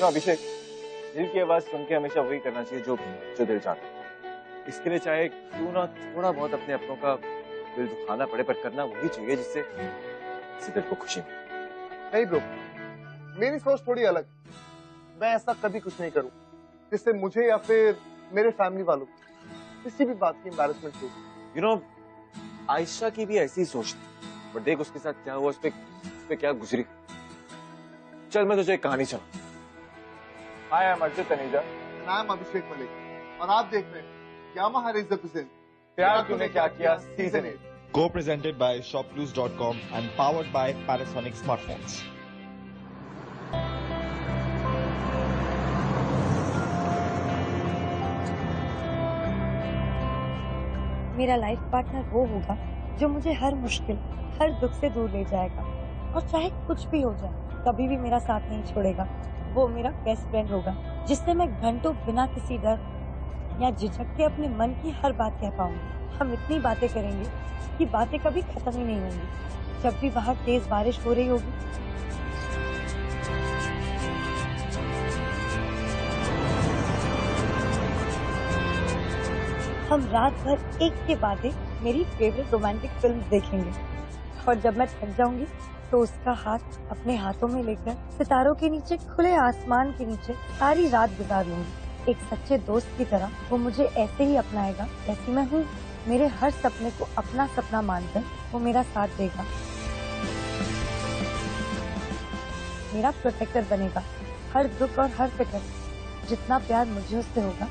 अभिषेक, दिल की आवाज सुन के हमेशा वही करना चाहिए जो दिल चाहता है। इसके लिए चाहे क्यों ना थोड़ा बहुत अपने अपनों का दिल दुखाना पड़े, पर करना वही चाहिए जिससे दिल को खुशी मिले। नहीं ब्रो, मेरी सोच थोड़ी अलग। मैं ऐसा कभी कुछ नहीं करूं जिससे मुझे या फिर मेरे फैमिली वालों किसी भी बात की एम्बैरेसमेंट हो। यू नो, आयशा की भी ऐसी ही सोच थी, पर देख उसके साथ क्या हुआ, उस पे क्या गुजरी। चल मैं तुझे एक कहानी सुनाऊं। Hi, I am Arjun Taneja. I am Abhishek Malik और आप देख रहे हैं यामाहा रेजर प्रेजेंट प्यार तूने क्या किया season 8, Co-presented by shopclues.com and powered by Panasonic smartphones. मेरा लाइफ पार्टनर वो होगा जो मुझे हर मुश्किल, हर दुख से दूर ले जाएगा, और चाहे कुछ भी हो जाए कभी भी मेरा साथ नहीं छोड़ेगा। वो मेरा बेस्ट फ्रेंड होगा जिससे मैं घंटों बिना किसी डर या झिझक के अपने मन की हर बात कह पाऊंगी। हम इतनी बातें करेंगे कि बातें कभी खत्म ही नहीं होंगी। जब भी बाहर तेज बारिश हो रही होगी, हम रात भर एक के बाद एक मेरी फेवरेट रोमांटिक फिल्म देखेंगे, और जब मैं थक जाऊंगी तो उसका हाथ अपने हाथों में लेकर सितारों के नीचे, खुले आसमान के नीचे सारी रात गुजार लूंगी। एक सच्चे दोस्त की तरह वो मुझे ऐसे ही अपनाएगा जैसी मैं हूँ। मेरे हर सपने को अपना सपना मानकर वो मेरा साथ देगा, मेरा प्रोटेक्टर बनेगा। हर दुख और हर फिक्र, जितना प्यार मुझे उससे होगा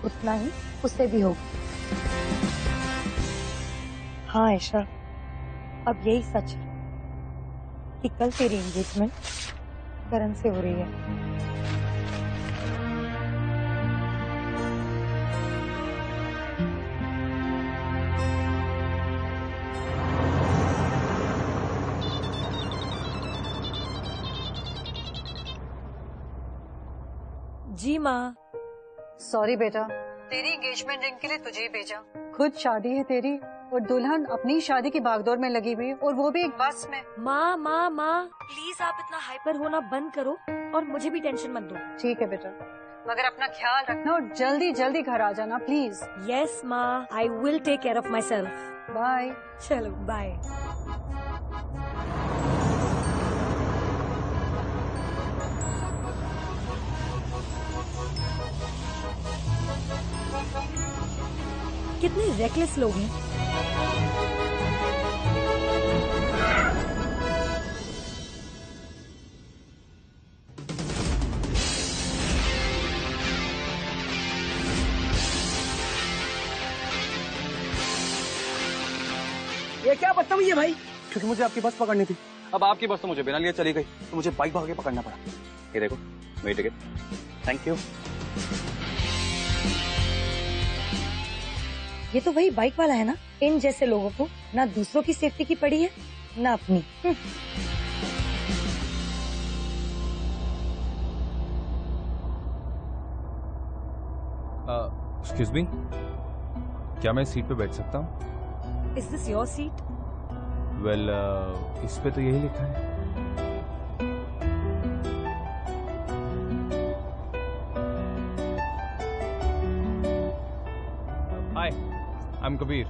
उतना ही उसे भी होगा। हाँ आयशा, अब यही सच है कि कल तेरी एंगेजमेंट करण से हो रही है। जी माँ। सॉरी बेटा, तेरी एंगेजमेंट रिंग के लिए तुझे ही भेजा। खुद शादी है तेरी और दुल्हन अपनी शादी की भागदौड़ में लगी हुई, और वो भी एक बस में। माँ माँ माँ, प्लीज आप इतना हाइपर होना बंद करो और मुझे भी टेंशन मत दो। ठीक है बेटा, मगर अपना ख्याल रखना और जल्दी जल्दी घर आ जाना प्लीज। यस माँ, I will take care of myself. Bye. चलो बाय। कितने रेकलेस लोग हैं। ये क्या बदतमीजी है भाई? क्योंकि मुझे आपकी बस पकड़नी थी। अब आपकी बस तो मुझे बिना लिए चली गई, तो मुझे बाइक भाग के पकड़ना पड़ा। ये देखो मेरी टिकट। Thank you. ये तो वही बाइक वाला है ना। इन जैसे लोगों को ना दूसरों की सेफ्टी की पड़ी है ना अपनी। एक्सक्यूज मी, क्या मैं सीट पे बैठ सकता हूँ? Is this your seat? Well, इस पे तो यही लिखा है। हाय, आई एम कबीर।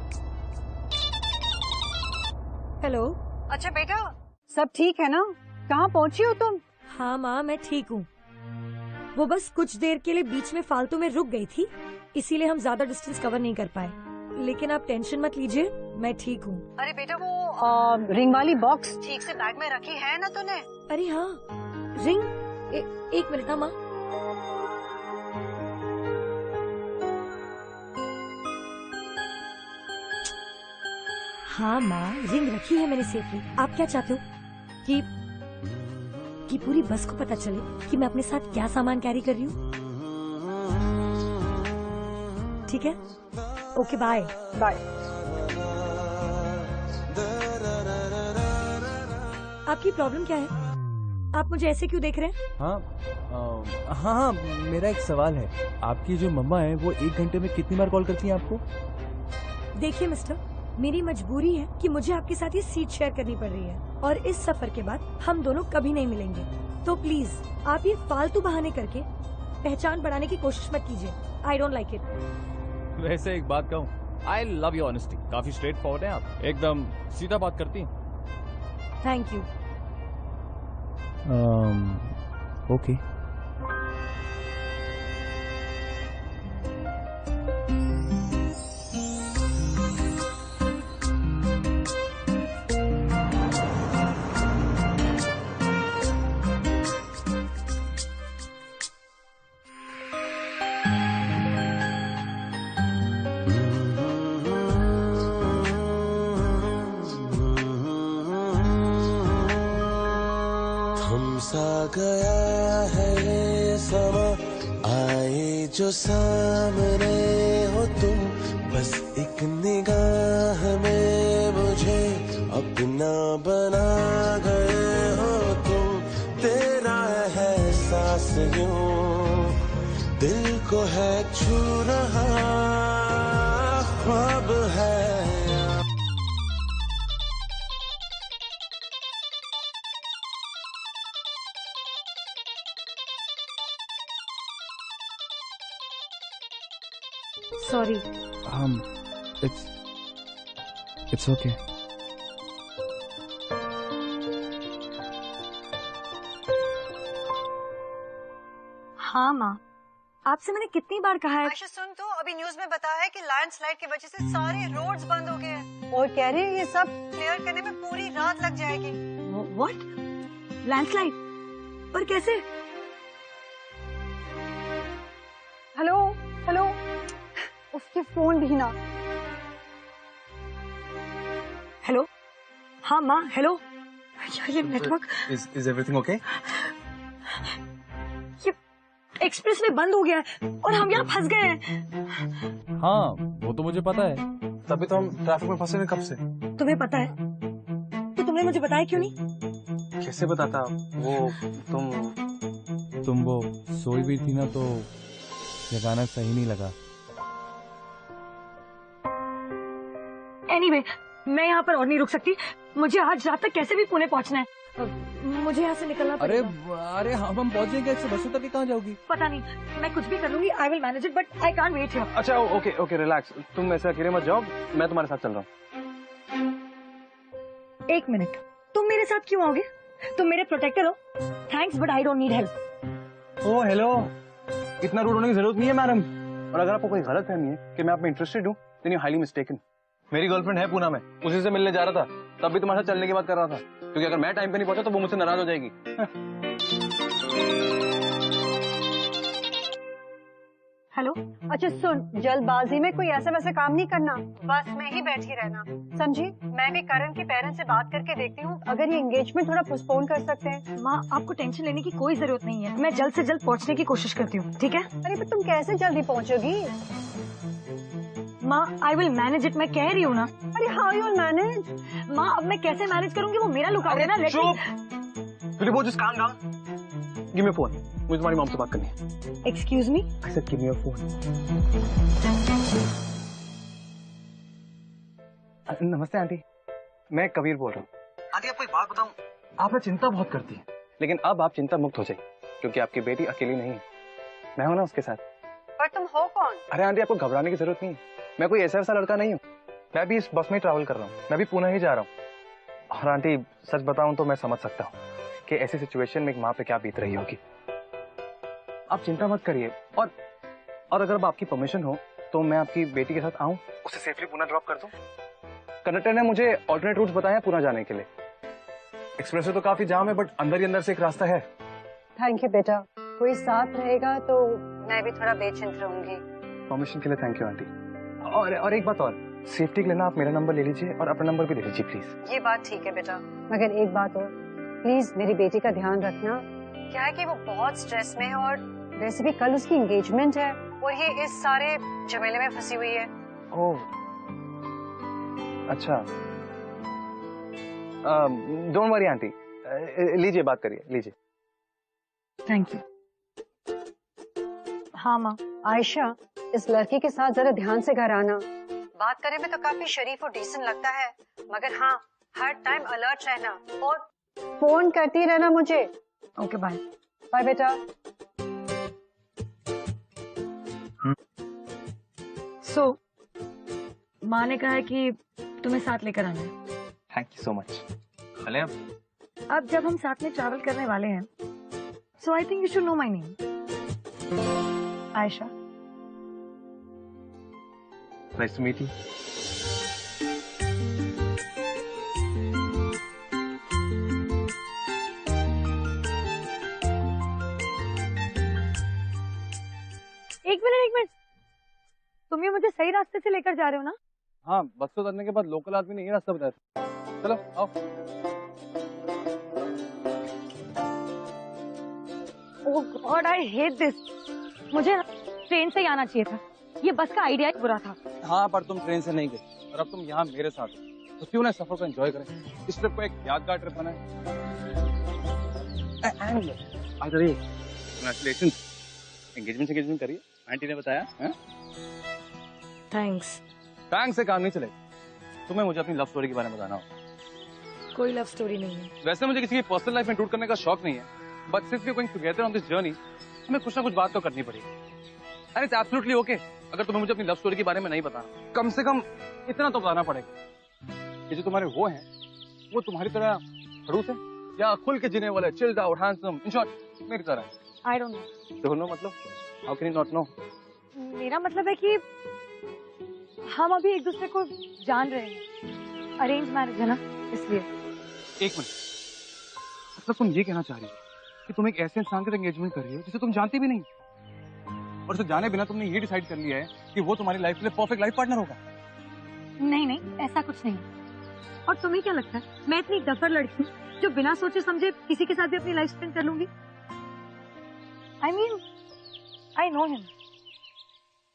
हेलो। अच्छा बेटा, सब ठीक है ना? कहाँ पहुँची हो तुम? हाँ माँ, मैं ठीक हूँ। वो बस कुछ देर के लिए बीच में फालतू में रुक गई थी, इसीलिए हम ज्यादा डिस्टेंस कवर नहीं कर पाए। लेकिन आप टेंशन मत लीजिए, मैं ठीक हूँ। अरे बेटा, वो रिंग वाली बॉक्स ठीक से बैग में रखी है ना तूने? अरे हाँ, रिंग। एक मिनट ना माँ। हाँ माँ, रिंग रखी है मैंने सेफली। आप क्या चाहते हो कि पूरी बस को पता चले कि मैं अपने साथ क्या सामान कैरी कर रही हूँ? ठीक है, ओके बाय। बाय। आपकी प्रॉब्लम क्या है? आप मुझे ऐसे क्यों देख रहे हैं? हाँ, मेरा एक सवाल है। आपकी जो मम्मा है वो 1 घंटे में कितनी बार कॉल करती हैं आपको? देखिए मिस्टर, मेरी मजबूरी है कि मुझे आपके साथ ये सीट शेयर करनी पड़ रही है, और इस सफर के बाद हम दोनों कभी नहीं मिलेंगे। तो प्लीज आप ये फालतू बहाने करके पहचान बढ़ाने की कोशिश मत कीजिए। I don't like it. वैसे एक बात कहूँ, आई लव योर ऑनेस्टी। काफी स्ट्रेट फॉरवर्ड है आप, एकदम सीधा बात करती हैं। Thank you. ओके। सा गया है ये समा, आए जो सामने हो तुम, बस एक निगाह में मुझे अपना बना गए हो तुम। तेरा है एहसास यूं दिल को है छू रहा, ख्वाब है। सॉरी। It's okay. हाँ माँ, आपसे मैंने कितनी बार कहा है। आयशा सुन, तो अभी न्यूज में बताया है कि लैंडस्लाइड की वजह से सारे रोड्स बंद हो गए हैं और कह रहे हैं ये सब क्लियर करने में पूरी रात लग जाएगी। व्हाट? लैंडस्लाइड? पर कैसे? हेलो हेलो, उसके फोन भी ना। हेलो। हाँ माँ, हेलो। यार ये नेटवर्क। Is everything okay? ये एक्सप्रेस वे बंद हो गया है और हम यहाँ फंस गए हैं। हाँ, वो तो मुझे पता है। तभी तो हम ट्रैफिक में फंसे हैं कब से। तुम्हें पता है तो तुमने मुझे बताया क्यों नहीं? कैसे बताता वो? तुम वो सोई हुई थी ना, तो जगाना सही नहीं लगा। एनीवे, मैं यहाँ पर और नहीं रुक सकती। मुझे आज रात तक कैसे भी पुणे पहुँचना है। मुझे यहाँ से निकलना पड़ेगा। अरे हम पहुँच जाएंगे। बसों तक कहाँ जाओगी? पता नहीं, मैं कुछ भी कर लूंगी। I will manage it, but I can't wait here. अच्छा ओके रिलैक्स, तुम ऐसे अकेले मत जाओ, मैं तुम्हारे साथ चल रहा हूँ। एक मिनट, तुम मेरे साथ क्यों आओगे? तुम मेरे प्रोटेक्टर हो। Thanks, but I don't need help. Oh hello, इतना रूड होने की जरूरत नहीं है मैडम। और अगर आपको कोई गलत फहमी है कि मैं आप में इंटरेस्टेड हूँ, देन यू हाईली मिस्टेकन। मेरी गर्लफ्रेंड है पूना में, उसी से मिलने जा रहा था, तब भी तुम्हारे साथ चलने की बात कर रहा था, क्योंकि अगर मैं टाइम पे नहीं पहुंचा तो वो मुझसे नाराज हो जाएगी। हेलो। अच्छा सुन, जल्दबाजी में कोई ऐसा वैसा काम नहीं करना, बस में ही बैठी रहना, समझी? मैं भी करण के पेरेंट्स से बात करके देखती हूँ अगर ये एंगेजमेंट थोड़ा पोस्टपोन कर सकते हैं। माँ, आपको टेंशन लेने की कोई जरूरत नहीं है। मैं जल्द से जल्द पहुँचने की कोशिश करती हूँ, ठीक है? अरे पर तुम कैसे जल्दी पहुँचोगी? माँ, आई विल मैनेज इट, मैं कह रही हूँ ना। अरे हाउ यू विल मैनेज? माँ, अब मैं कैसे मैनेज करूंगी? वो मेरा लुक है ना। चुप, just calm down. Give me a phone. मुझे तुम्हारी मॉम से बात करनी है। Excuse me. I said give me your phone. नमस्ते आंटी, मैं कबीर बोल रहा हूँ। आंटी आपको एक बात बताऊं, आप ना चिंता बहुत करती हैं, लेकिन अब आप चिंता मुक्त हो जाइए, क्योंकि आपकी बेटी अकेली नहीं है, मैं हूं ना उसके साथ। पर तुम हो कौन? अरे आंटी, आपको घबराने की जरूरत नहीं है, मैं कोई ऐसा लड़का नहीं हूँ। मैं भी इस बस में ट्रैवल कर रहा हूँ, मैं भी पुणे ही जा रहा हूँ। और आंटी सच बताऊं तो मैं समझ सकता हूँ कि ऐसी सिचुएशन में एक माँ पे क्या बीत रही होगी। आप चिंता मत करिए, और अगर अब आपकी परमिशन हो तो मैं आपकी बेटी के साथ आऊं, उसे सेफली पुणे ड्रॉप कर दूं। कंडक्टर ने मुझे ऑल्टरनेट रूट्स बताए हैं पुणे जाने के लिए। एक्सप्रेस तो काफी जाम है, बट अंदर ही अंदर से एक रास्ता है। थैंक यू बेटा, कोई साथ रहेगा तो मैं भी थोड़ा बेचिंत रहूंगी। परमिशन के लिए थैंक यू आंटी। और एक बात और, सेफ्टी के लिए ना आप मेरा नंबर ले लीजिए और अपना नंबर भी ले लीजिए प्लीज। ये बात ठीक है बेटा, मगर एक बात और, प्लीज मेरी बेटी का ध्यान रखना। क्या है कि वो बहुत स्ट्रेस में है और वैसे भी कल उसकी एंगेजमेंट है और ये इस सारे झमेले में फंसी हुई है। ओह अच्छा, डोंट वरी आंटी, लीजिए बात करिए, लीजिए। Thank you. हाँ माँ। आयशा, इस लड़की के साथ जरा ध्यान से घर आना। बात करने में तो काफी शरीफ और डिसेंट लगता है, मगर हाँ, हर टाइम अलर्ट रहना और फोन करती रहना मुझे। Okay bye. बाय बेटा। सो माँ ने कहा है कि तुम्हें साथ लेकर आना है। Thank you so much. चले अब जब हम साथ में ट्रैवल करने वाले हैं, so I think you should know my name. Ayesha. Nice to meet you. एक मिनट, तुम ये मुझे सही रास्ते से लेकर जा रहे हो ना? हाँ, बस से उतरने के बाद लोकल आदमी ने ये रास्ता बताया था। चलो आओ। ओह गॉड, आई हेट दिस। मुझे ट्रेन से ही आना चाहिए था। ये बस का आइडिया ही बुरा था। हाँ, पर तुम ट्रेन से नहीं गए और अब तुम यहाँ मेरे साथ हो, तो क्यों ना सफर को एंजॉय करें। इस ट्रिप को एक यादगार ट्रिप बनाए। कांग्रेचुलेशंस, एंगेजमेंट करिए, आंटी ने बताया। थैंक्स। थैंक्स से काम नहीं चलेगा। तुम्हें मुझे अपनी लव स्टोरी के बारे में बताना होगा। कोई लव स्टोरी नहीं है। वैसे मुझे किसी की पर्सनल लाइफ में इंट्रूड करने का शौक नहीं है, but since we are going together on this journey, हमें कुछ ना कुछ बात तो करनी पड़ेगी। एंड इट्स एब्सोल्युटली ओके अगर तुम्हें मुझे अपनी लव स्टोरी के बारे में नहीं बताना। कम से कम इतना तो बताना पड़ेगा कि जो तुम्हारे वो हैं, वो तुम्हारी तरह खड़ूस है या खुल के जीने वाले, chilled out, handsome, in short मेरी तरह। I don't know. Don't know मतलब? How can you not know? मेरा मतलब है कि हम अभी एक दूसरे को जान रहे हैं। अरेंज मैरिज है ना, इसलिए। एक मिनट, मतलब तुम ये कहना चाह रही हो कि तुम एक ऐसे इंसान के साथ एंगेजमेंट कर रही हो जिसे तुम जानती भी नहीं, और उसे जाने बिना तुमने ये डिसाइड कर लिया है कि वो तुम्हारी लाइफ के लिए परफेक्ट लाइफ पार्टनर होगा? नहीं, ऐसा कुछ नहीं। और तुम्हें क्या लगता है मैं इतनी डफर लड़की हूँ जो बिना सोचे समझे किसी के साथ भी अपनी लाइफ स्पेंड कर लूंगी? I mean, I know him.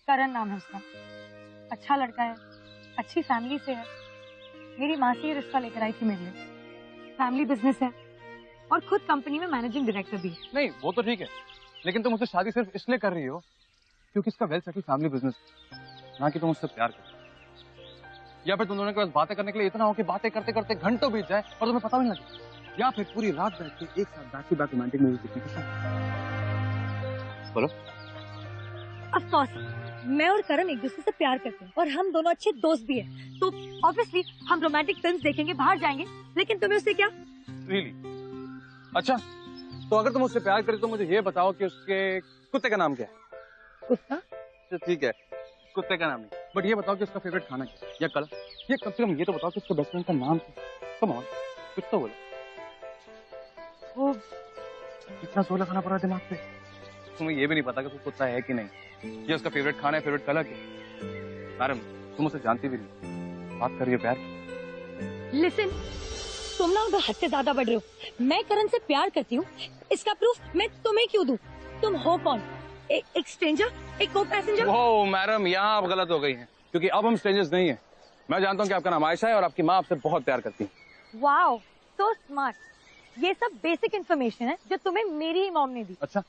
Karan नाम है उसका। अच्छा लड़का है, अच्छी फैमिली से है। मेरी माँ से ये रिश्ता लेकर आई थी मेरे लिए। फैमिली बिजनेस है और खुद कंपनी में मैनेजिंग डायरेक्टर भी है। नहीं, वो तो ठीक है, लेकिन तुम मुझसे शादी सिर्फ इसलिए कर रही हो क्योंकि इसका वेल सेटल फैमिली बिजनेस, ना कि तुम उससे प्यार करते, या फिर तुम दोनों के पास बातें करने के लिए इतना हो कि बातें करते करते घंटों बीत जाए और तुम्हें पता भी नहीं लगे, या फिर पूरी रात बैठ के एक साथ back to back romantic movie देखने के साथ। बोलो। ऑफ कोर्स मैं और करण एक दूसरे से प्यार करते हैं और हम दोनों अच्छे दोस्त भी हैं, तो ऑब्वियसली हम रोमांटिक फिल्म्स देखेंगे, बाहर जाएंगे। लेकिन तुम्हें उससे क्या? रियली? अच्छा, तो अगर तुम उससे प्यार करे तो मुझे ये बताओ कि उसके कुत्ते का नाम क्या है? कुत्ता? ठीक है, कुत्ते का नाम नहीं, बट ये बताओ कि उसका फेवरेट खाना क्या है या कलर, ये कम से कम ये तो बताओ कि उसके बेस्ट फ्रेंड का नाम क्या है। कम ऑन, कुछ तो बोलो। वो इतना सोला खाना पड़ा दिमाग पे, तुम्हें ये भी नहीं पता कि उसको कुत्ता है कि नहीं, ये उसका फेवरेट खाना है, फेवरेट कलर क्या? मैडम, तुम उसे जानती भी नहीं, बात करिए प्यार की। लिसन, तुम ना उधर हद से ज्यादा बढ़ रहे हो। मैं करण से प्यार करती हूँ, इसका प्रूफ मैं तुम्हें क्यों दूं? तुम हो कौन? एक स्ट्रेंजर, एक को पैसेंजर? ओह मैडम, यहाँ आप गलत हो गई हैं, क्योंकि अब हम स्ट्रेंजर्स नहीं हैं। मैं जानता हूँ कि आपका नाम आयशा है और आपकी माँ आपसे बहुत प्यार करती है। Wow, so smart. ये सब बेसिक इन्फॉर्मेशन है जो तुम्हें मेरी मॉम ने दी। अच्छा,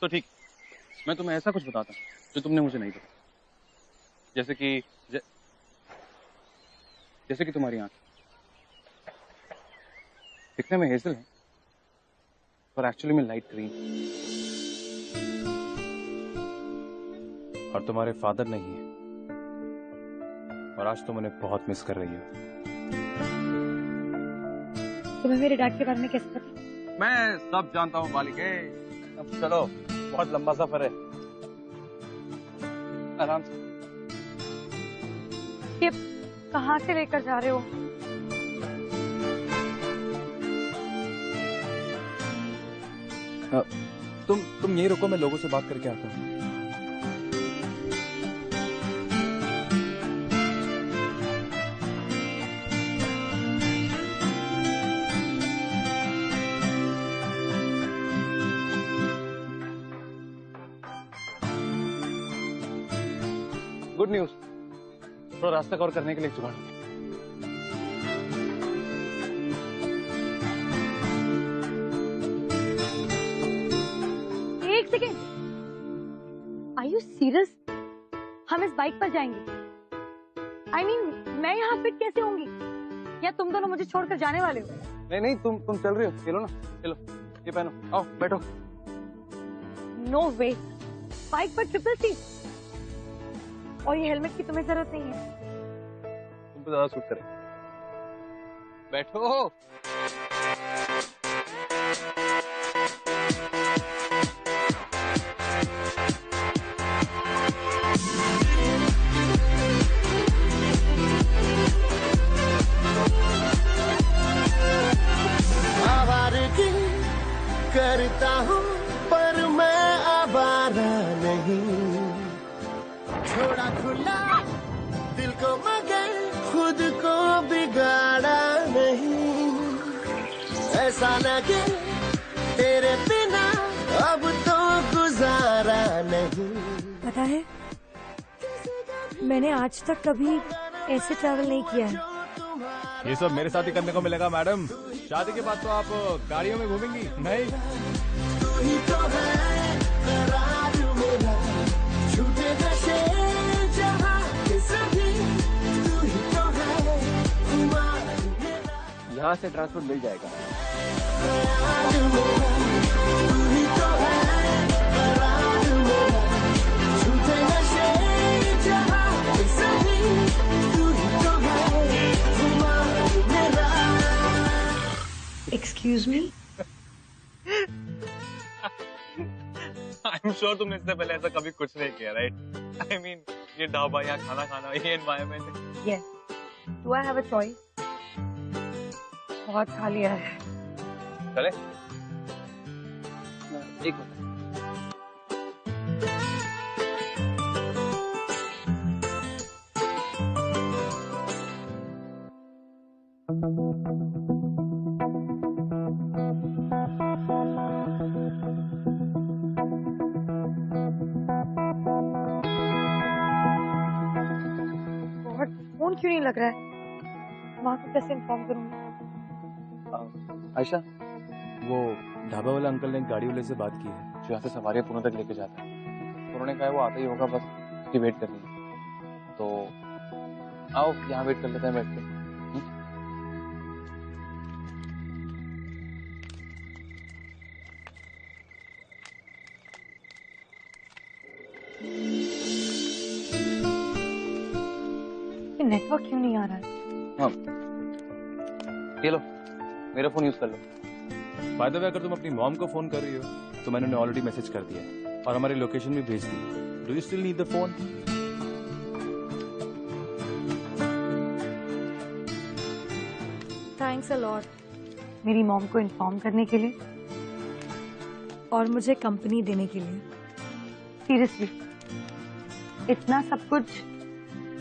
तो ठीक, मैं तुम्हें ऐसा कुछ बताता हूँ जो तुमने मुझे नहीं बताया। जैसे कि तुम्हारी आंख दिखने में हेजल है पर एक्चुअली में लाइट ग्रीन, और तुम्हारे फादर नहीं है और आज तुम उन्हें बहुत मिस कर रही हो। तुम्हें मेरे डैड के बारे में कैसे पता? मैं सब जानता हूँ बालिके। अब चलो, बहुत लंबा सफर है, आराम से। ये कहाँ से लेकर जा रहे हो? तुम यहीं रुको, मैं लोगों से बात करके आता हूँ। गुड न्यूज, थोड़ा रास्ता कवर करने के लिए जुगाड़ हो गया। एक सेकेंड, आर यू सीरियस? हम इस बाइक पर जाएंगे? I mean, मैं यहाँ फिट कैसे होंगी? या तुम दोनों मुझे छोड़कर जाने वाले हो? नहीं नहीं, तुम चल रही हो, चलो ना, चलो ये पहनो, आओ बैठो। नो वे, बाइक पर ट्रिपल सीट, और ये हेलमेट की तुम्हें जरूरत नहीं है। तुम पे ज्यादा सूट करे, बैठो। आवारगी करता हूँ पर मैं आवारा नहीं, छोड़ा खुला दिल को मगर खुद को बिगाड़ा नहीं, ऐसा लगे तेरे बिना अब तो गुजारा नहीं। पता है, मैंने आज तक कभी ऐसे ट्रैवल नहीं किया है। ये सब मेरे साथ ही करने को मिलेगा मैडम। शादी के बाद तो आप गाड़ियों में घूमेंगी नहीं? तू ही तो है करार मेरा, झूठे नशे जहाँ के सभी, तू ही तो है खुमार मेरा, यहाँ से ट्रांसपोर्ट मिल जाएगा। करार मेरा, तू ही तो है करार मेरा, झूठे नशे जहाँ के सभी, तू ही तो है खुमार मेरा। Excuse me, I am sure तुमने इससे पहले ऐसा कभी कुछ नहीं किया, राइट? आई मीन ये ढाबा, यहाँ खाना खाना, ये environment. Yes, do I have a choice? बहुत खा लिया है। चले एक मिनट। फोन क्यों नहीं लग रहा है? माँ को कैसे इन्फॉर्म करूंगी? आयशा, वो ढाबा वाला अंकल ने गाड़ी वाले से बात की है जो यहाँ से सवारी पुणे तक लेके जाता है, उन्होंने कहा है वो आता ही होगा, बस उसकी वेट करनी है। तो आओ यहाँ वेट कर लेते हैं बैठ के। नेटवर्क क्यों नहीं आ रहा है? हाँ, ये लो मेरा फोन यूज कर लो। बाय द वे, अगर तुम अपनी मॉम को फोन कर रही हो तो मैंने उन्हें ऑलरेडी मैसेज कर दिया है और हमारी लोकेशन भी भेज दी। Do you still need the phone? Thanks a lot मेरी मॉम को इन्फॉर्म करने के लिए और मुझे कंपनी देने के लिए। सीरियसली, इतना सब कुछ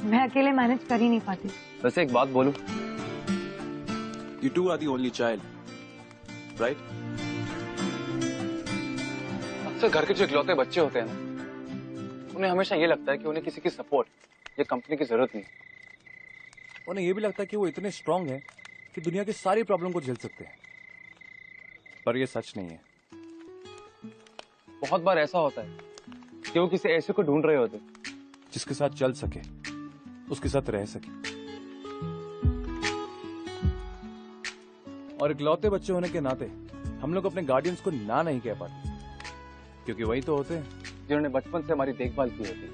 मैं अकेले मैनेज कर ही नहीं पाती। वैसे एक बात बोलूं, You two are the only child, right? अक्सर घर के जो इकलौते बच्चे होते हैं ना, उन्हें हमेशा ये लगता है कि उन्हें किसी की सपोर्ट या कंपनी की जरूरत नहीं। उन्हें ये भी लगता है कि वो इतने स्ट्रांग हैं कि दुनिया की सारी प्रॉब्लम को झेल सकते हैं, पर ये सच नहीं है। बहुत बार ऐसा होता है कि वो किसी ऐसे को ढूंढ रहे होते जिसके साथ चल सके, उसके साथ रह सके। और इकलौते बच्चे होने के नाते हम लोग अपने गार्डियंस को ना नहीं कह पाते, क्योंकि वही तो होते हैं जिन्होंने बचपन से हमारी देखभाल की होती है,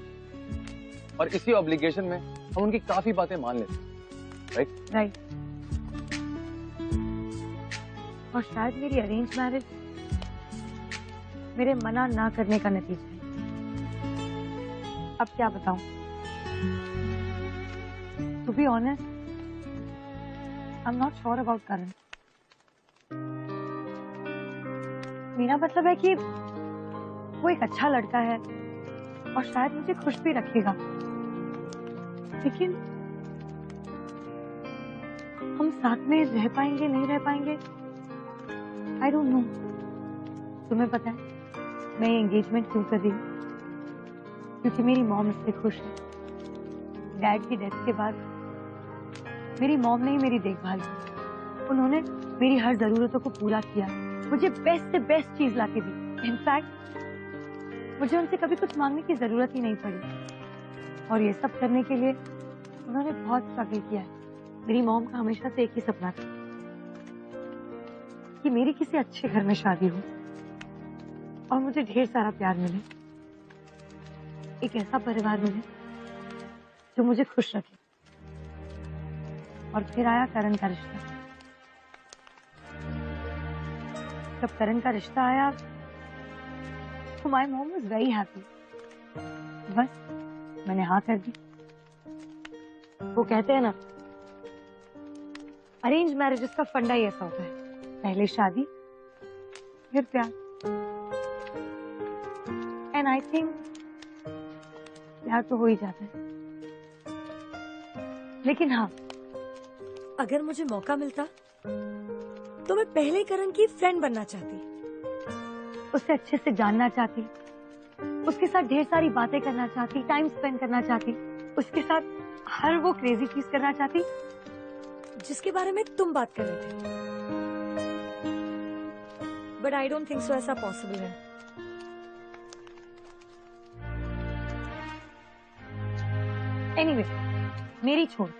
और इसी ऑब्लिगेशन में हम उनकी काफी बातें मान लेते हैं, राइट? और शायद मेरी अरेंज मैरिज मेरे मना ना करने का नतीजा है। अब क्या बताऊं? To be honest, I am not sure about Karan. मेरा मतलब है कि वो एक अच्छा लड़का है और शायद मुझे खुश भी रखेगा, लेकिन हम साथ में रह पाएंगे नहीं रह पाएंगे, आई डोंट नो। तुम्हें पता है मैं एंगेजमेंट क्यों कर रही हूँ? क्योंकि मेरी मॉम इससे खुश है। डैड की डेथ के बाद मेरी मॉम ने ही मेरी देखभाल की। उन्होंने मेरी हर जरूरतों को पूरा किया, मुझे बेस्ट से बेस्ट चीज लाके दी। इनफैक्ट मुझे उनसे कभी कुछ मांगने की जरूरत ही नहीं पड़ी, और ये सब करने के लिए उन्होंने बहुत स्ट्रगल किया है। मेरी मॉम का हमेशा से एक ही सपना था कि मेरी किसी अच्छे घर में शादी हो और मुझे ढेर सारा प्यार मिले, एक ऐसा परिवार मिले जो मुझे खुश रखे। और फिर आया करण का रिश्ता। जब करण का रिश्ता आया तो my mom was very happy. बस मैंने हाँ कर दी। वो कहते हैं ना, अरेंज मैरिजेस का फंडा ही ऐसा होता है, पहले शादी फिर प्यार। एंड आई थिंक प्यार तो हो ही जाता है। लेकिन हाँ, अगर मुझे मौका मिलता तो मैं पहले करण की फ्रेंड बनना चाहती, उससे अच्छे से जानना चाहती, उसके साथ ढेर सारी बातें करना चाहती, टाइम स्पेंड करना चाहती, उसके साथ हर वो क्रेजी चीज करना चाहती जिसके बारे में तुम बात कर रहे थे। But I don't think so ऐसा पॉसिबल है। एनीवे, मेरी छोड़,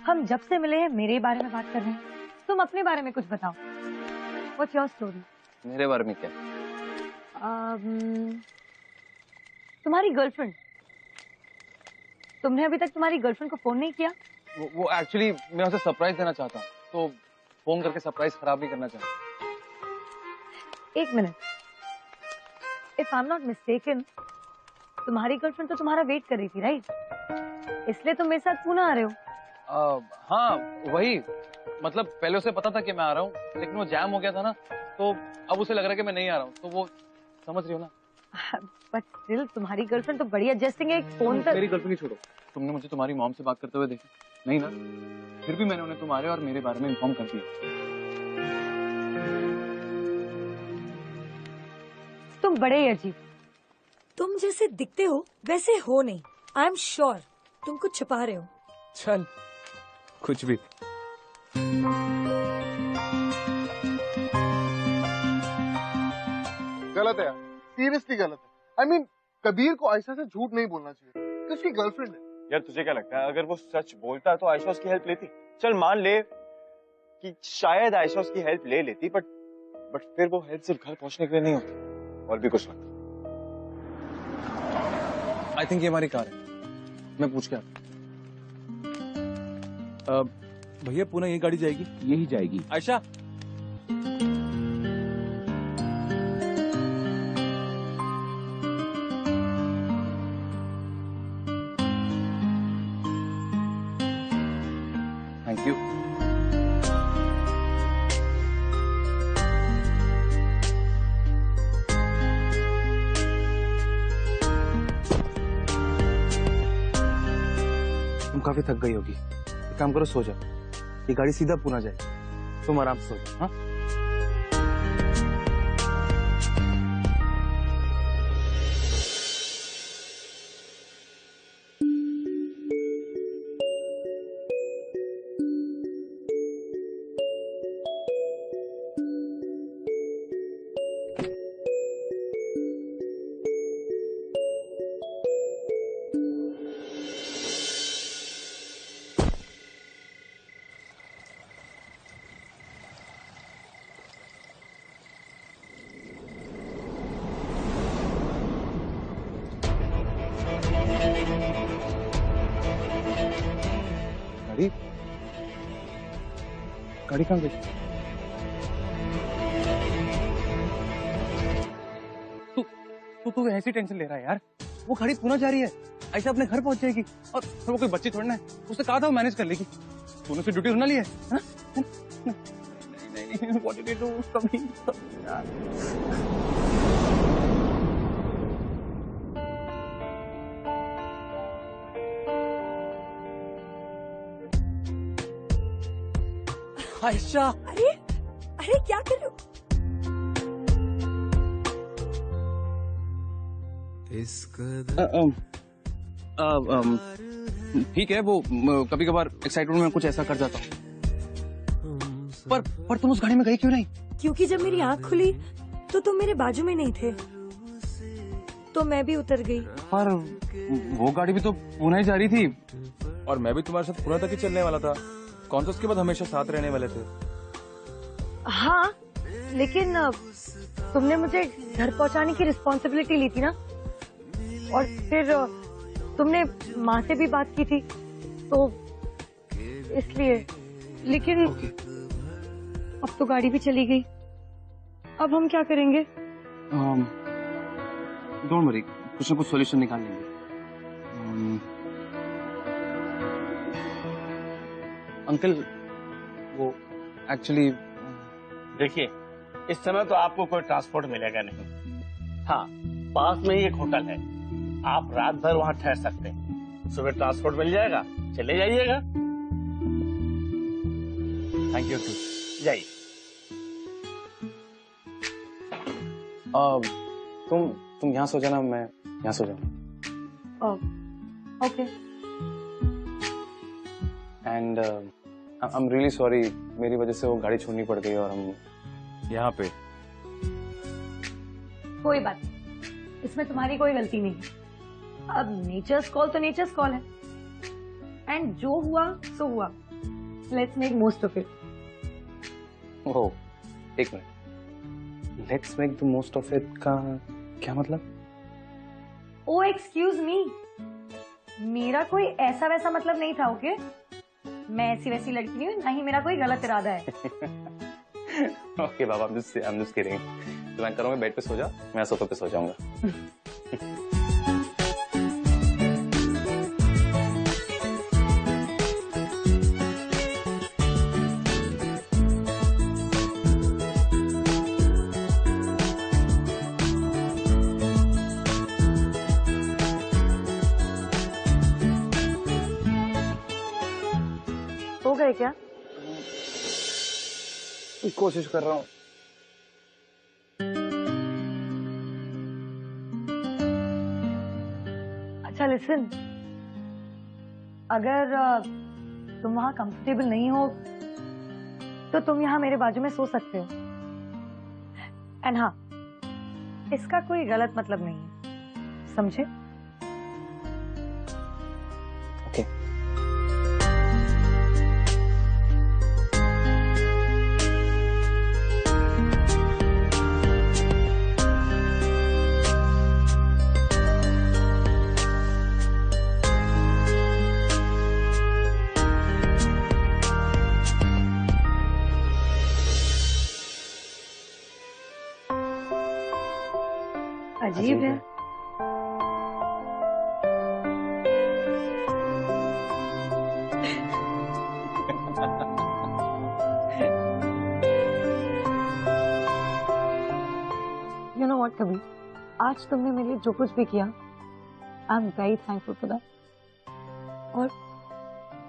हम जब से मिले हैं मेरे बारे में बात कर रहे हैं। तुम अपने बारे में कुछ बताओ। What's your story? मेरे बारे में क्या? तुम्हारी गर्लफ्रेंड। तुमने अभी तक तुम्हारी गर्लफ्रेंड को फोन नहीं किया? वो एक्चुअली मैं उसे सरप्राइज देना चाहता हूँ, तो फोन करके सरप्राइज खराब नहीं करना चाहता। एक minute, if I am not mistaken, तुम्हारी गर्लफ्रेंड तो तुम्हारा वेट कर रही थी, राइट? इसलिए तुम मेरे साथ पुणे आ रहे हो? हाँ वही, मतलब पहले उसे पता था कि मैं आ रहा हूँ, लेकिन वो जैम हो गया था ना, तो अब उसे लग रहा है कि मैं नहीं आ रहा हूँ, तो वो समझ रही हो ना। बट स्टिल तुम्हारी गर्लफ्रेंड तो बड़ी एडजस्टिंग है, एक फोन कर। मेरी गर्लफ्रेंड ही छोड़ो, तुमने मुझे तुम्हारी मॉम से बात करते हुए देखा नहीं ना? फिर भी मैंने उन्हें तुम्हारे और मेरे बारे में इन्फॉर्म कर दिया। तुम बड़े ही अजीब, तुम जैसे दिखते हो वैसे हो नहीं। आई एम श्योर तुम कुछ छुपा रहे हो। चल, कुछ भी। गलत है यार, सीरियसली गलत है। I mean, कबीर को आयशा से झूठ नहीं बोलना चाहिए, तो उसकी गर्लफ्रेंड है। यार तुझे क्या लगता है, अगर वो सच बोलता तो आयशा उसकी हेल्प लेती? चल मान ले कि शायद आयशा उसकी हेल्प ले लेती, बट फिर वो हेल्प सिर्फ घर पहुंचने के लिए नहीं होती, और भी कुछ लगता। आई थिंक ये हमारी कार है, मैं पूछ के आता हूँ। भैया पुणे ये गाड़ी जाएगी? यही जाएगी। Ayesha, thank you. तुम काफी थक गई होगी, एक काम करो, सो जाओ। ये गाड़ी सीधा पुणे जाएगी, तुम आराम से सो जाओ। हाँ, गाड़ी गाड़ी कहाँ गई? तू ऐसी टेंशन ले रहा है यार? वो गाड़ी पुणे जा रही है, ऐसे अपने घर पहुंच जाएगी, और वो कोई बच्ची थोड़ी ना है, उससे कहा था वो मैनेज कर लेगी। तूने उससे ड्यूटी सुना ली है? नहीं, व्हाट डिड यू डू? कभी आयशा, अरे अरे क्या कर रहे हो? ठीक है, वो कभी कभार एक्साइटमेंट में कुछ ऐसा कर जाता हूँ, पर तुम उस गाड़ी में गई क्यों नहीं? क्योंकि जब मेरी आंख खुली तो तुम मेरे बाजू में नहीं थे, तो मैं भी उतर गई। पर वो गाड़ी भी तो पुणे ही जा रही थी। और मैं भी तुम्हारे साथ पुणे तक ही चलने वाला था। कौन सा उसके बाद हमेशा साथ रहने वाले थे। हाँ, लेकिन तुमने मुझे घर पहुंचाने की रिस्पॉन्सिबिलिटी ली थी ना, और फिर तुमने माँ से भी बात की थी, तो इसलिए। लेकिन अब तो गाड़ी भी चली गई, अब हम क्या करेंगे? डोंट वरी, कुछ ना कुछ सॉल्यूशन निकाल लेंगे। अंकल, वो एक्चुअली देखिए, इस समय तो आपको कोई ट्रांसपोर्ट मिलेगा नहीं। हाँ, पास में ही एक होटल है, आप रात भर वहाँ ठहर सकते हैं। सुबह ट्रांसपोर्ट मिल जाएगा, चले जाइएगा। Thank you uncle. जाइए। तुम यहाँ सो जाना, मैं यहाँ सो जाऊँ। Okay. And I am really sorry, मेरी वजह से वो गाड़ी छोड़नी पड़ गई और हम यहाँ पे। कोई बात नहीं, इसमें तुम्हारी कोई गलती नहीं है। अब नेचर्स कॉल तो नेचर्स कॉल है, एंड जो हुआ सो हुआ। Let's make most of it. Oh, एक मिनट, let's make the most of it का क्या मतलब? ओ एक्सक्यूज मी, मेरा कोई ऐसा वैसा मतलब नहीं था। ओके, मैं ऐसी वैसी लड़की नहीं हूँ, ना ही मेरा कोई गलत इरादा है। Okay Baba, I'm just kidding। तो मैं करूँगा, बेड पे सो जा, मैं सोफे पे सो जाऊंगा। हो गए क्या? कोशिश कर रहा हूँ। अच्छा लिसन, अगर तुम वहां कंफर्टेबल नहीं हो तो तुम यहाँ मेरे बाजू में सो सकते हो। एंड हाँ, इसका कोई गलत मतलब नहीं है, समझे? ओके। अजीब है। You know what, कभी आज तुमने मेरे लिए जो कुछ भी किया, I am very thankful for that.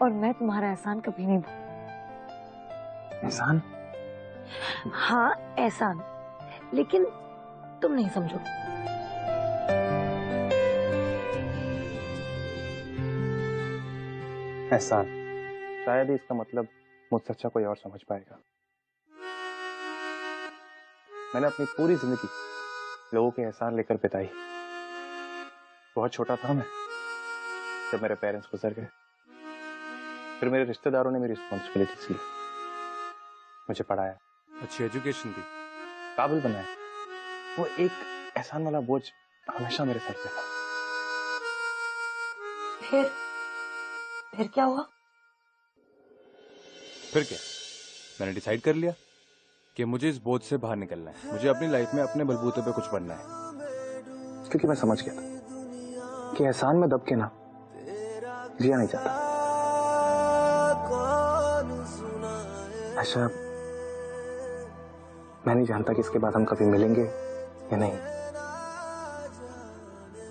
और मैं तुम्हारा एहसान कभी नहीं भूलूंगी। एहसान? हाँ एहसान, लेकिन तुम नहीं समझो। एहसान, शायद ही इसका मतलब मुझसे अच्छा कोई और समझ पाएगा। मैंने अपनी पूरी जिंदगी लोगों के एहसान लेकर बिताई। बहुत छोटा था मैं जब मेरे पेरेंट्स गुजर गए, फिर मेरे रिश्तेदारों ने मेरी रिस्पॉन्सिबिलिटीज ली, मुझे पढ़ाया, अच्छी एजुकेशन दी, काबिल बनाया। वो एक एहसान वाला बोझ हमेशा मेरे सर पे था। फिर क्या हुआ? फिर क्या, मैंने डिसाइड कर लिया कि मुझे इस बोझ से बाहर निकलना है। मुझे अपनी लाइफ में अपने बलबूते पे कुछ बनना है। क्योंकि मैं समझ गया था कि एहसान में दब के ना जिया नहीं जाता। अच्छा, मैं नहीं जानता कि इसके बाद हम कभी मिलेंगे या नहीं,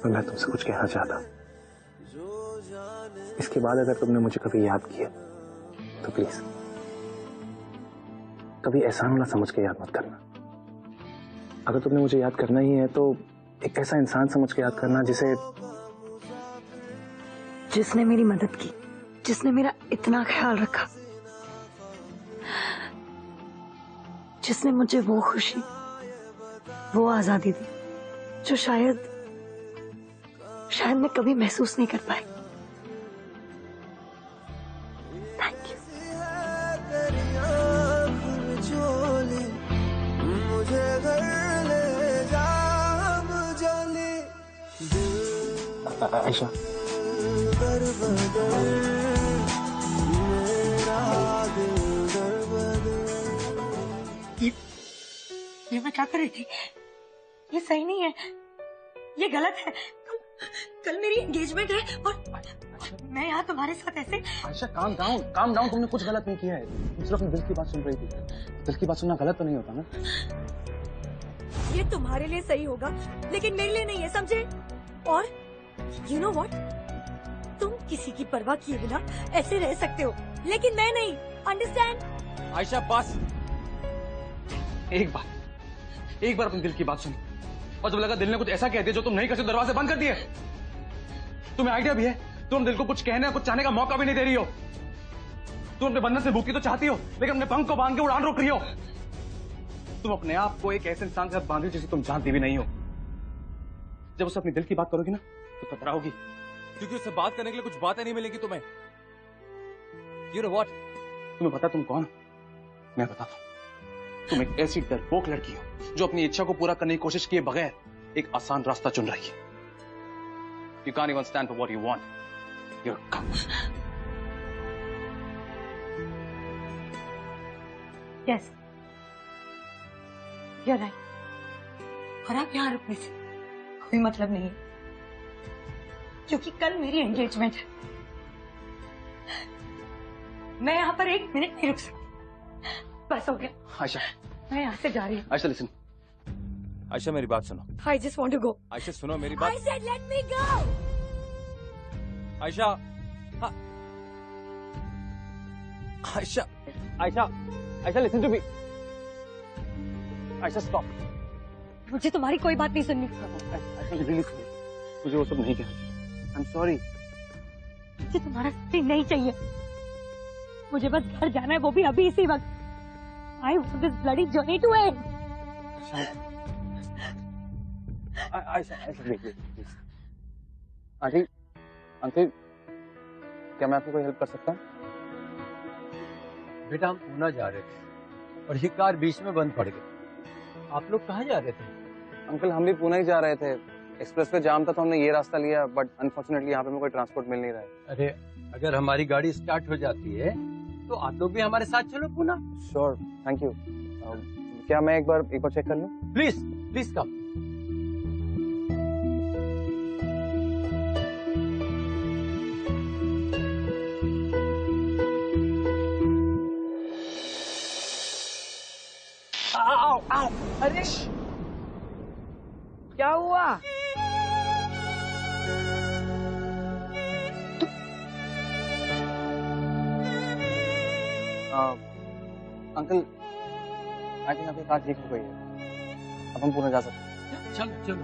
पर मैं तुमसे कुछ कहना चाहता। इसके बाद अगर तुमने मुझे कभी याद किया तो प्लीज कभी एहसान वाला समझ के याद मत करना। अगर तुमने मुझे याद करना ही है तो एक ऐसा इंसान समझ के याद करना जिसने मेरी मदद की, जिसने मेरा इतना ख्याल रखा, जिसने मुझे वो खुशी, वो आजादी दी जो शायद मैं कभी महसूस नहीं कर पाई। Thank you. आयशा, ये मैं क्या कर रही थी? ये सही नहीं है, ये गलत है। कल मेरी एंगेजमेंट है और मैं यहाँ तुम्हारे साथ ऐसे। आयशा काम डाउन, तुमने कुछ गलत नहीं किया है, तुम सिर्फ अपने दिल की बात सुन रही थी। दिल की बात सुनना गलत तो नहीं होता ना? ये तुम्हारे लिए सही होगा लेकिन मेरे लिए नहीं है, समझे? और यू नो व्हाट, तुम किसी की परवाह किए बिना ऐसे रह सकते हो लेकिन मैं नहीं, अंडरस्टैंड? आयशा बस, एक बार अपने दिल की बात सुनी, और जब लगा दिल ने कुछ ऐसा कह दिया जो तुम नहीं कर सकते, दरवाजे बंद कर दिए। तुम्हें आइडिया भी है, तुम दिल को कुछ कहने, कुछ चाहने का मौका भी नहीं दे रही हो। तुम अपने बंधन से मुक्ति तो चाहती हो लेकिन अपने पंख को बांध के उड़ान रोक रही हो। तुम अपने आप को एक ऐसे इंसान के साथ बांधी जिसे तुम जानती भी नहीं हो। जब उसे अपने दिल की बात करोगी ना तो घबराओगी, क्योंकि उससे बात करने के लिए कुछ बातें नहीं मिलेंगी तुम्हें। You know what? तुम्हें पता तुम कौन? मैं बताता हूं। तुम एक ऐसी डरपोक लड़की हो जो अपनी इच्छा को पूरा करने की कोशिश किए बगैर एक आसान रास्ता चुन रही है। You can't even stand for what you want. You're a cunt. Yes, you're right. और आप यहाँ रुकने से कोई मतलब नहीं है क्योंकि कल मेरी एंगेजमेंट है। मैं यहाँ पर एक मिनट नहीं रुक सकती, बस हो गया। आयशा, मैं यहाँ से जा रही हूँ। आयशा लिसन। आयशा मेरी बात सुनो। I just want to go. Ayesha सुनो मेरी बात। I said let me go. Ayesha, हाँ। Ayesha listen to me. Ayesha stop. मुझे तुम्हारी कोई बात नहीं सुननी। आयशा रियली सॉरी, मुझे वो सब नहीं कहना चाहिए। I am sorry. मुझे तुम्हारा सच्ची नहीं चाहिए, मुझे बस घर जाना है, वो भी अभी इसी वक्त। I want this bloody journey to end. Ayesha please. Aunty, uncle, क्या मैं आपको कोई हेल्प कर सकता हूँ? बेटा हम पूना जा रहे थे और ये कार बीच में बंद पड़ गई। आप लोग कहाँ जा रहे थे? अंकल हम भी पूना ही जा रहे थे, एक्सप्रेस पे जाम था तो हमने ये रास्ता लिया, बट अनफॉर्चुनेटली यहाँ पे हमें कोई ट्रांसपोर्ट मिल नहीं रहा है। अरे अगर हमारी गाड़ी स्टार्ट हो जाती है तो आप लोग भी हमारे साथ चलो पूना। Sure, thank you. क्या मैं एक बार चेक कर लूँ? Please come. आओ, अरे क्या हुआ? अंकल, आई थिंक आपकी कार ठीक हो गई है, अब हम पूना जा सकते हैं। चलो।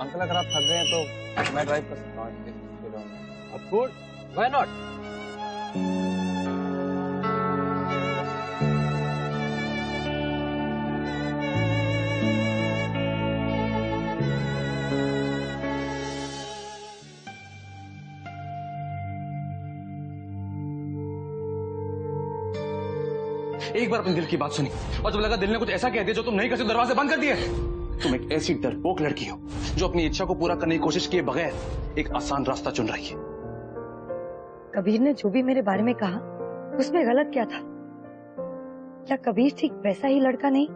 अंकल अगर आप थक गए हैं तो मैं ड्राइव कर सकता हूँ। Of course, why not? एक बार अपने दिल की बात सुनी, और जब लगा दिल ने कुछ ऐसा कह दिया जो तुम नहीं कर सकते, दरवाजे बंद कर दिए। तुम एक ऐसी डरपोक लड़की हो जो अपनी इच्छा को पूरा करने की कोशिश किए बगैर एक आसान रास्ता चुन रही है। कबीर ने जो भी मेरे बारे में कहा उसमें गलत क्या था? क्या कबीर ठीक वैसा ही लड़का नहीं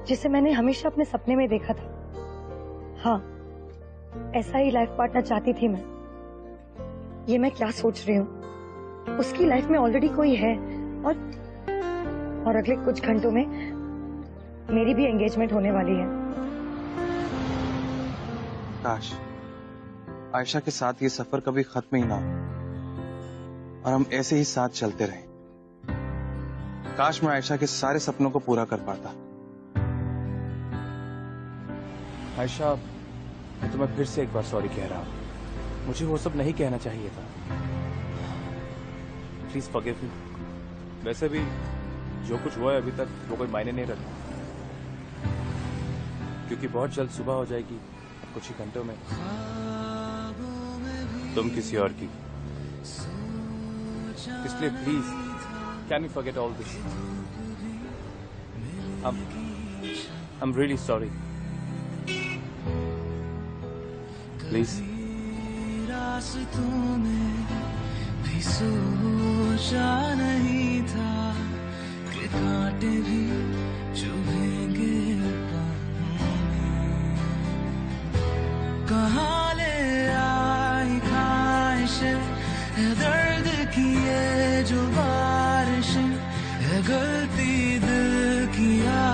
जिसे मैंने हमेशा अपने सपने में देखा था? हाँ, ऐसा ही लाइफ पार्टनर चाहती थी मैं। ये मैं क्या सोच रही हूँ? उसकी लाइफ में ऑलरेडी कोई है और अगले कुछ घंटों में मेरी भी एंगेजमेंट होने वाली है। काश आयशा के साथ ये सफर कभी खत्म ही ना हो और हम ऐसे ही साथ चलते रहें। काश मैं आयशा के सारे सपनों को पूरा कर पाता। आयशा, मैं तुम्हें फिर से एक बार सॉरी कह रहा हूँ, मुझे वो सब नहीं कहना चाहिए था। Please forgive me. वैसे भी जो कुछ हुआ है अभी तक वो कोई मायने नहीं रखता, क्योंकि बहुत जल्द सुबह हो जाएगी, कुछ ही घंटों में तुम किसी और की। इसलिए please can you forget all this? I'm really sorry. Please. रास्तों में भी सोचा नहीं था कि कांटे भी चुभेंगे पाँवों में। कहाँ ले आई ख्वाहिशें, है दर्द की ये जो बारिशें, है गलती दिल की या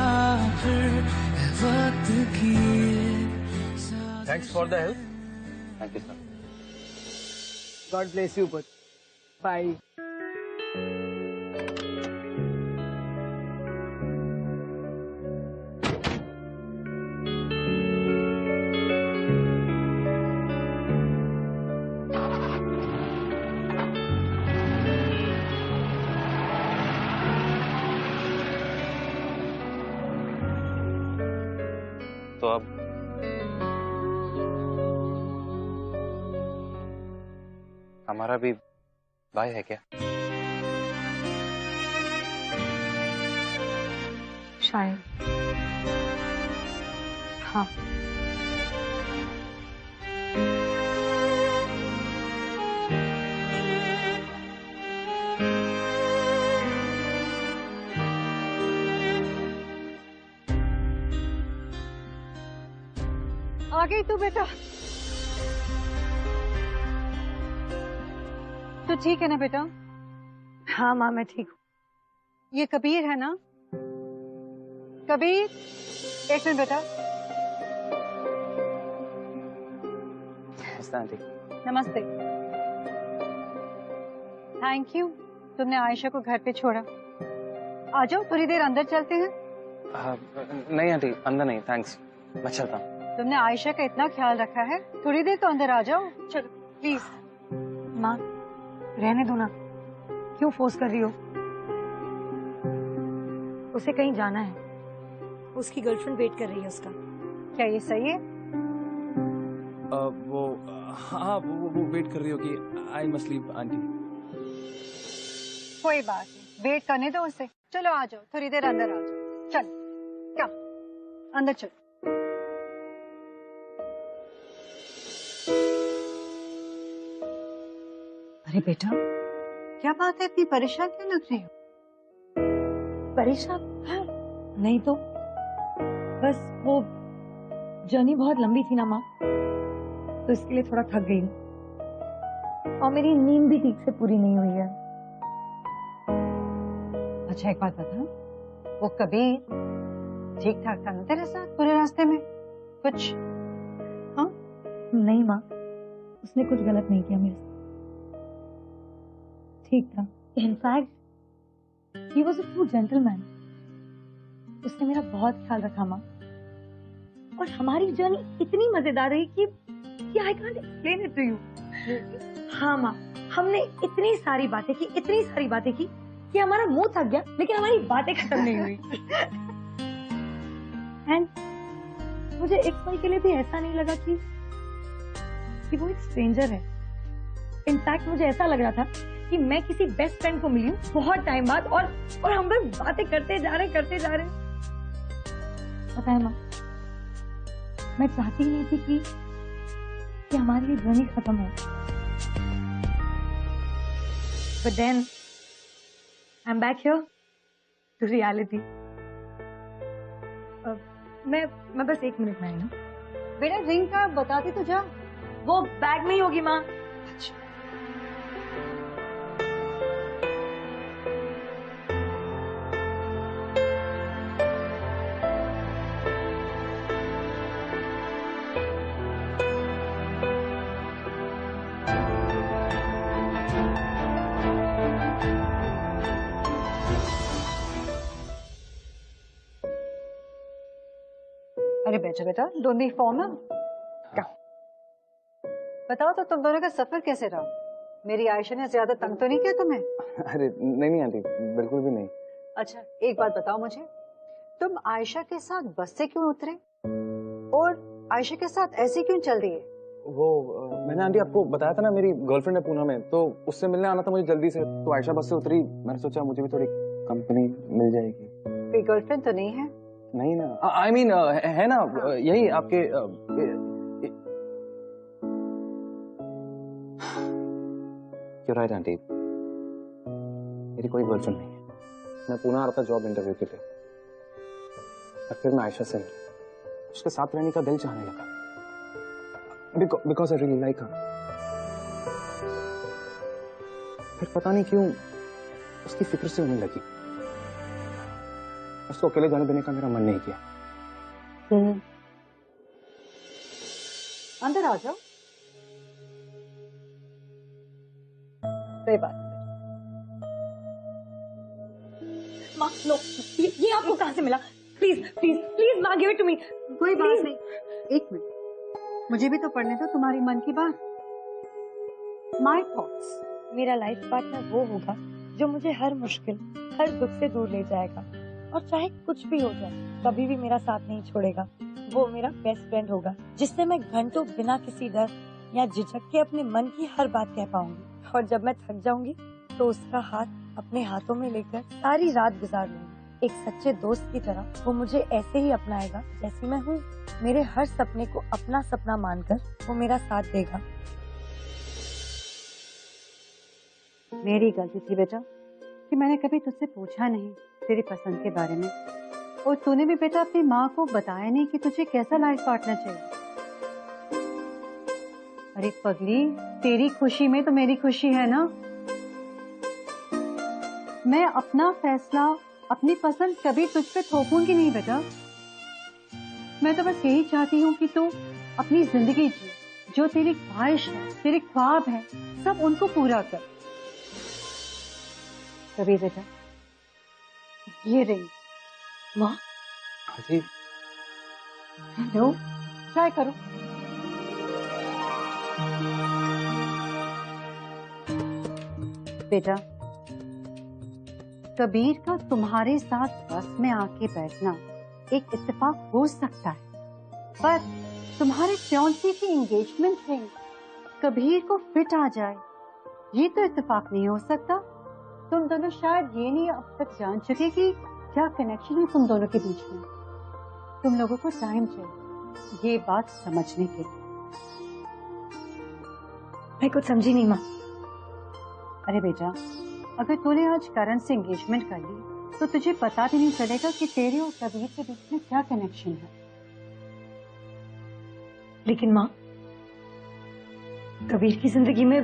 फिर है वक्त की ये Thanks for the help. Thank you sir. God bless you, but bye. तो अब हमारा भी बाय है क्या? शायद हाँ। आ गई तू बेटा? तो ठीक है ना बेटा? हाँ माँ, मैं ठीक हूँ। ये कबीर है ना? कबीर, एक मिनट बेटा। आंटी। नमस्ते। थैंक यू, तुमने आयशा को घर पे छोड़ा। आ जाओ, थोड़ी देर अंदर चलते हैं। नहीं आंटी, अंदर नहीं, थैंक्स, मैं चलता हूँ। तुमने आयशा का इतना ख्याल रखा है, थोड़ी देर तो अंदर आ जाओ। चलो प्लीज। माँ, रहने दो ना, क्यों फोर्स कर रही हो? उसे कहीं जाना है, उसकी गर्लफ्रेंड वेट कर रही है उसका। क्या ये सही है? वो हाँ, वो वेट कर रही होगी। I must leave aunty. कोई बात नहीं, वेट करने दो उसे। चलो आ जाओ, थोड़ी देर अंदर आ जाओ। चलो, क्या अंदर चलो। अरे बेटा, क्या बात है, इतनी परेशान क्यों लग रही हो? परेशान? नहीं तो बस वो जर्नी बहुत लंबी थी ना माँ, तो इसके लिए थोड़ा थक गई हूँ। और मेरी नींद भी ठीक से पूरी नहीं हुई है। अच्छा एक बात बता, वो कबीर ठीक ठाक था ना तेरे साथ पूरे रास्ते में? कुछ हाँ? नहीं माँ, उसने कुछ गलत नहीं किया मेरे साथ, ठीक था। In fact he was a true gentleman. उसने मेरा बहुत ख्याल रखा माँ, और हमारी जर्नी इतनी मजेदार रही कि I can't explain it to you. हाँ माँ, हमने इतनी सारी बातें की कि हमारा मुंह थक गया, लेकिन हमारी बातें खत्म नहीं हुई। एंड मुझे एक पल के लिए भी ऐसा नहीं लगा कि वो एक स्ट्रेंजर है। इनफैक्ट मुझे ऐसा लग रहा था कि मैं किसी बेस्ट फ्रेंड को मिली हूँ बहुत टाइम बाद, और हम बस बातें करते जा रहे। पता है माँ, मैं चाहती ही नहीं थी कि हमारी ये जर्नी खत्म हो। But then I'm back here to reality. मैं बस 1 मिनट में आई हूँ। बेटा रिंग का बताती तो जा। वो बैग में ही होगी माँ। अरे बैठो बेटा, डोंट बी फॉर्मल। बताओ तो तुम दोनों का सफर कैसे रहा? मेरी आयशा ने ज्यादा तंग तो नहीं किया तुम्हें? अरे नहीं आंटी, बिल्कुल भी नहीं। अच्छा एक बात बताओ मुझे, तुम आयशा के साथ बस से क्यों उतरे और आयशा के साथ ऐसे क्यों चल दिए? वो मैंने आंटी आपको बताया था ना, मेरी गर्लफ्रेंड है पूना में, तो उससे मिलने आना था मुझे जल्दी से, तो आयशा बस से उतरी। मैंने सोचा मुझे भी थोड़ी कंपनी मिल जाएगी। कोई गर्लफ्रेंड तो नहीं है? नहीं ना, I mean, है ना, यही आपके You're right, आंटी, मेरी कोई वर्जन नहीं है। मैं पुणे आ रहा था जॉब इंटरव्यू के लिए, और फिर मैं आयशा से मिला, उसके साथ रहने का दिल चाहने लगा, बिकॉज आई रियली लाइक हर। फिर पता नहीं क्यों उसकी फिक्र से होने लगी, उसको अकेले जाने देने का मेरा मन नहीं किया। अंदर आ जाओ। कोई बात माँ, लो, ये आपको कहाँ से मिला? प्लीज प्लीज प्लीज माँ, गिव इट टू मी। कोई बात नहीं, एक मिनट, मुझे भी तो पढ़ने दो तुम्हारी मन की बात। My thoughts. मेरा लाइफ पार्टनर वो होगा जो मुझे हर मुश्किल, हर दुख से दूर ले जाएगा, और चाहे कुछ भी हो जाए कभी भी मेरा साथ नहीं छोड़ेगा। वो मेरा बेस्ट फ्रेंड होगा, जिससे मैं घंटों बिना किसी डर या झिझक के अपने मन की हर बात कह पाऊंगी, और जब मैं थक जाऊंगी तो उसका हाथ अपने हाथों में लेकर सारी रात गुजार लूंगी। एक सच्चे दोस्त की तरह वो मुझे ऐसे ही अपनाएगा जैसी मैं हूँ। मेरे हर सपने को अपना सपना मानकर वो मेरा साथ देगा। मेरी गलती थी बेटा कि मैंने कभी तुझसे पूछा नहीं तेरी पसंद के बारे में, और तूने भी बेटा अपनी माँ को बताया नहीं कि तुझे कैसा लाइफ पार्टनर चाहिए। अरे पगली, तेरी खुशी में तो मेरी खुशी है ना। मैं अपना फैसला, अपनी पसंद कभी तुझ पे थोपूंगी नहीं बेटा। मैं तो बस यही चाहती हूँ कि तू अपनी जिंदगी जी, जो तेरी ख्वाहिश है, तेरे ख्वाब है, सब उनको पूरा कर। कभी बेटा, ये रिंग। माँ जी, लो, ट्राई करो। बेटा, कबीर का तुम्हारे साथ बस में आके बैठना एक इत्तेफाक हो सकता है, पर तुम्हारे फियांसे की एंगेजमेंट रिंग कबीर को फिट आ जाए, ये तो इत्तेफाक नहीं हो सकता। तुम दोनों शायद ये नहीं अब तक जान चुके कि क्या कनेक्शन है तुम दोनों के बीच में। तुम लोगों को टाइम चाहिए ये बात समझने के लिए। मैं कुछ समझी नहीं माँ। अरे बेटा, अगर तूने आज करण से एंगेजमेंट कर ली तो तुझे पता भी नहीं चलेगा कि तेरे और कबीर के बीच में क्या कनेक्शन है। लेकिन माँ, कबीर की जिंदगी में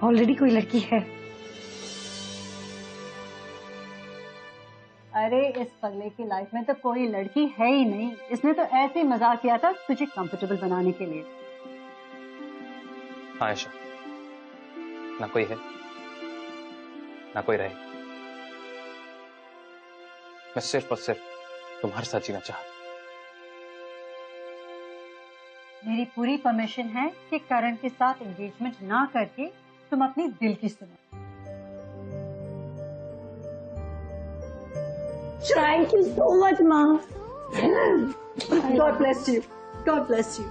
ऑलरेडी कोई लड़की है। अरे इस पगले की लाइफ में तो कोई लड़की है ही नहीं, इसने तो ऐसे ही मजाक किया था तुझे कंफर्टेबल बनाने के लिए। आयशा, ना कोई है ना कोई रहे, मैं सिर्फ और सिर्फ तुम्हारे साथ जीना चाहता। मेरी पूरी परमिशन है कि करण के साथ एंगेजमेंट ना करके तुम अपनी दिल की सुनो। Thank you so much, Mom. God bless you. God bless you.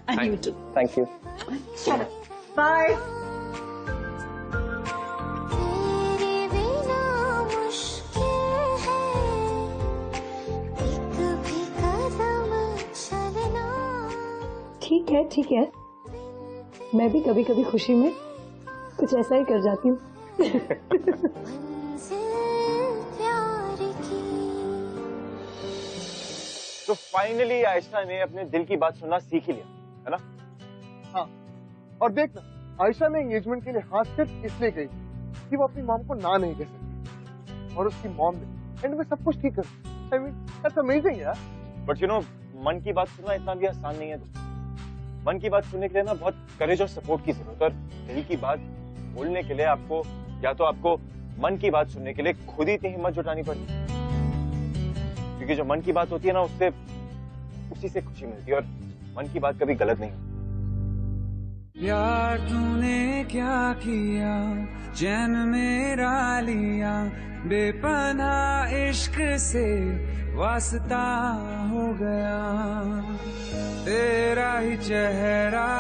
And you too. Thank you. Shut up. Bye. ठीक है, मैं भी कभी कभी खुशी में कुछ ऐसा ही कर जाती हूँ। तो फाइनली आयशा ने अपने दिल की बात सुनना सीख ही लिया, है ना? हाँ, और देख ना, आयशा ने एंगेजमेंट के लिए हाँ सिर्फ इसलिए गई कि वो अपनी मॉम को ना नहीं कह सकती, और उसकी मॉम ने एंड में सब कुछ ठीक कर। I mean, that's amazing यार। बट यू नो, मन की बात सुनना इतना भी आसान नहीं है। मन की बात सुनने के लिए ना बहुत करेज और सपोर्ट की जरूरत है, और दिल की बात बोलने के लिए आपको या तो आपको मन की बात सुनने के लिए खुद ही इतनी हिम्मत जुटानी पड़ती, क्योंकि जो मन की बात होती है ना, उससे उसी से खुशी मिलती है, और मन की बात कभी गलत नहीं। यार तूने क्या किया, चैन मेरा लिया, बेपनाह इश्क से वास्ता हो गया, तेरा ही चेहरा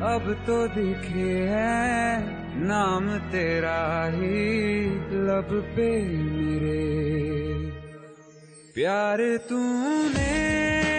अब तो दिखे है, नाम तेरा ही लब पे मेरे। प्यार तूने